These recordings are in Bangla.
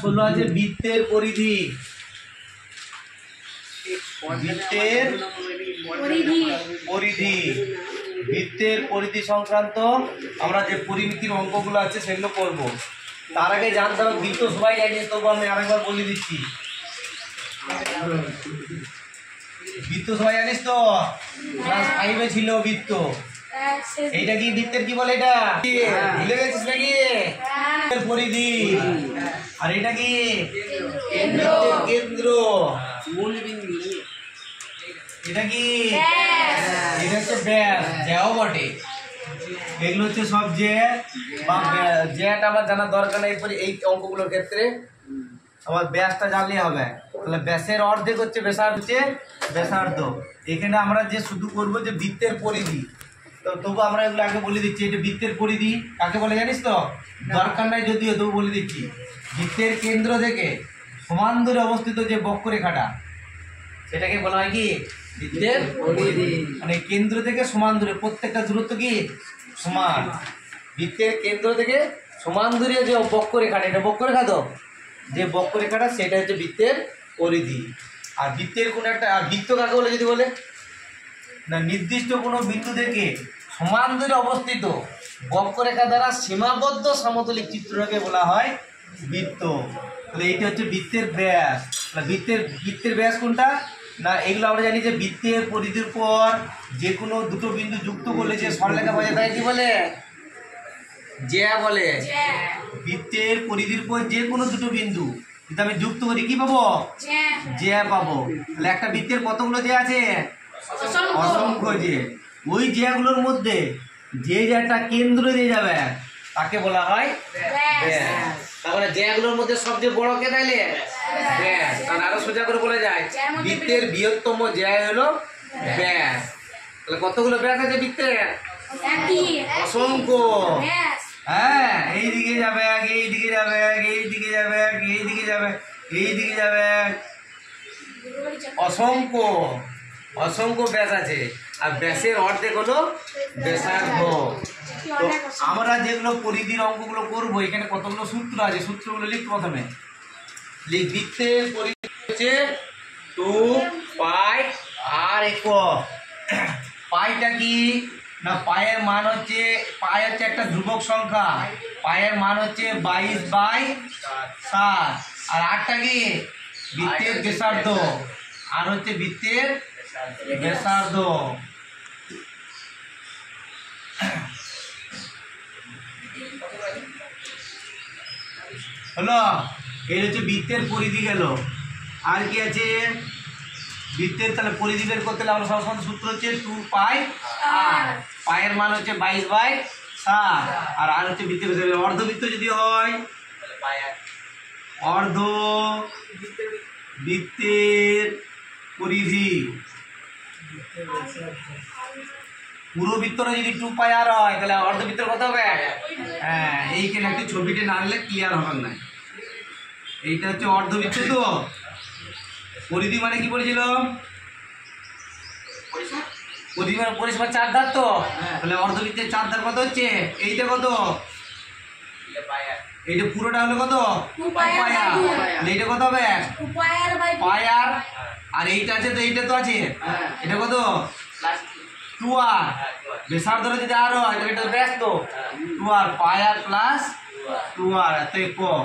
16 আছে বৃত্তের পরিধি। বৃত্তের পরিধি, বৃত্তের পরিধি সংক্রান্ত আমরা যে পরিমিতির অঙ্কগুলো আছে সেগুলো করব। তার আগে জানতে হবে বৃত্ত সবাই জানিয়ে, তবু আমি আরেকবার বলে দিচ্ছি। বৃত্ত সবাই জানিস তো, ক্লাস 5 এ ছিল বৃত্ত। এইটা কি বৃত্তের কি বলে? এটা ভুলে গেছিস নাকি? পরিধি। আর এটা কি? কেন্দ্র। এটা কি? এটা হচ্ছে ব্যাস, জ্যাও বটে। এগুলো হচ্ছে সব জ্যাটা আমার জানার দরকার নেই এই অঙ্কগুলোর ক্ষেত্রে। আমার ব্যাসটা জানলেই হবে। তাহলে ব্যাসের অর্ধেক হচ্ছে ব্যাসার্ধ। এখানে আমরা যে শুধু করবো যে বৃত্তের পরিধি। তো তবু আমরা এগুলো আগে বলে দিচ্ছি। এটা বৃত্তের পরিধি কাকে বলে জানিস তো? দরকার নাই যদিও, তবু বলে দিচ্ছি। বৃত্তের কেন্দ্র থেকে সমান দূরে অবস্থিত যে বক্ররেখাটা, সেটাকে বলা হয় কি? বৃত্তের পরিধি। মানে কেন্দ্র থেকে সমান দূরে, প্রত্যেকটা দূরত্ব কি সমান। বৃত্তের কেন্দ্র থেকে সমান দূরে যে বক্ররেখাটা, এটা বক্ররেখা তো, যে বক্ররেখাটা সেটা হচ্ছে বৃত্তের পরিধি। আর বৃত্তের কোনো একটা বৃত্ত কাকে বলে যদি বলে না, নির্দিষ্ট কোনো বিন্দু থেকে সমান দূরে অবস্থিত বক্ররেখা দ্বারা সীমাবদ্ধ সমতলিক চিত্রটাকে বলা হয় বৃত্ত। তাহলে এইটা হচ্ছে বৃত্তের ব্যাস। বৃত্তের ব্যাস কোনটা না? এগুলো আমরা জানি যে বৃত্তের পরিধির পর যে কোনো দুটো বিন্দু যুক্ত করলে যে সরলরেখা পাওয়া যায় তাই কি বলে? জ্যা বলে। বৃত্তের পরিধির পর যে কোনো দুটো বিন্দু যদি আমি যুক্ত করি কি পাবো? জ্যা পাবো। তাহলে একটা বৃত্তের কতগুলো জ্যা আছে? অসংখ্য জ্যা। ওই জ্যাগুলোর মধ্যে যে জ্যাটা কেন্দ্র দিয়ে যাবে তাকে বলা হয় ব্যাস। তারপরে জ্যাগুলোর মধ্যে সবচেয়ে বড় কে তাইলে? ব্যাস। তাহলে আরো সোজা করে বলা যায় বৃত্তের বৃহত্তম জ্যা হলো ব্যাস। তাহলে কতগুলো ব্যাস আছে বৃত্তের? অসংখ্য। হ্যাঁ, এইদিকে যাবে এক, এইদিকে যাবে এক, এইদিকে যাবে এক, এইদিকে যাবে, এইদিকে যাবে এক। অসংখ্য ব্যাস আছে। আর ব্যাসের অর্ধেক হলো ব্যাসার্ধ। তো আমরা যেগুলো পরিধির অঙ্কগুলো করবো, এখানে কতগুলো সূত্র আছে, সূত্রগুলো লিখ। প্রথমে লিখ বৃত্তের পরিধি হচ্ছে 2 পাই আর একক। পাইটা কি না? পায়ের মান হচ্ছে, পাই হচ্ছে একটা ধ্রুবক সংখ্যা। পায়ের মান হচ্ছে 22/7। আর আটটা কি? বৃত্তের ব্যাসার্ধ। আর হচ্ছে বৃত্তের ব্যাসার্ধ। হলো, এই হচ্ছে বৃত্তের পরিধি গেল। আর কি আছে? বৃত্তের তাহলে পরিধি বের করতে হলে আমরা সবসময় সূত্র হচ্ছে 2 পাই আর পায়ের মান হচ্ছে 22/7। আর হচ্ছে বৃত্তের ব্যাসার্ধ। অর্ধবৃত্ত যদি হয়, অর্ধ বৃত্তের পরিধি, পুরো বৃত্তটা যদি 2 পাই আর হয় তাহলে অর্ধবৃত্তের কত হবে? হ্যাঁ, এইখানে একটু ছবিটা না আনলে ক্লিয়ার হবে না। এইটা হচ্ছে অর্ধবৃত্ত। তো পরিধি মানে কি বলেছিল? পরিসীমার 4 ধার। তো তাহলে অর্ধবৃত্তের 4 ধার কত হচ্ছে? এইটা কত? এইটা পুরোটা হলো কত? 2 পাই আর। এইটা কত হবে? 2 পাই আর। আর এইটা আছে তো, এইটা তো আছে, এটা কত? 2 আর। ব্যাসার্ধ যদি আর হয় তাহলে এটা ব্যাস তো 2 আর, পাই আর প্লাস 2 আর। এত একক।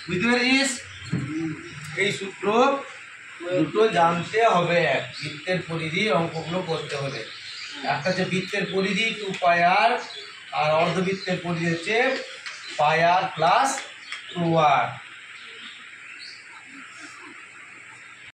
বুঝতে পেরেছিস? এই সূত্র দুটো জানতে হবে বৃত্তের পরিধির অঙ্কগুলো করতে হলে। একটা হচ্ছে বৃত্তের পরিধি 2 পাই আর, আর অর্ধবৃত্তের পরিধি হচ্ছে পাই আর প্লাস 2 আর।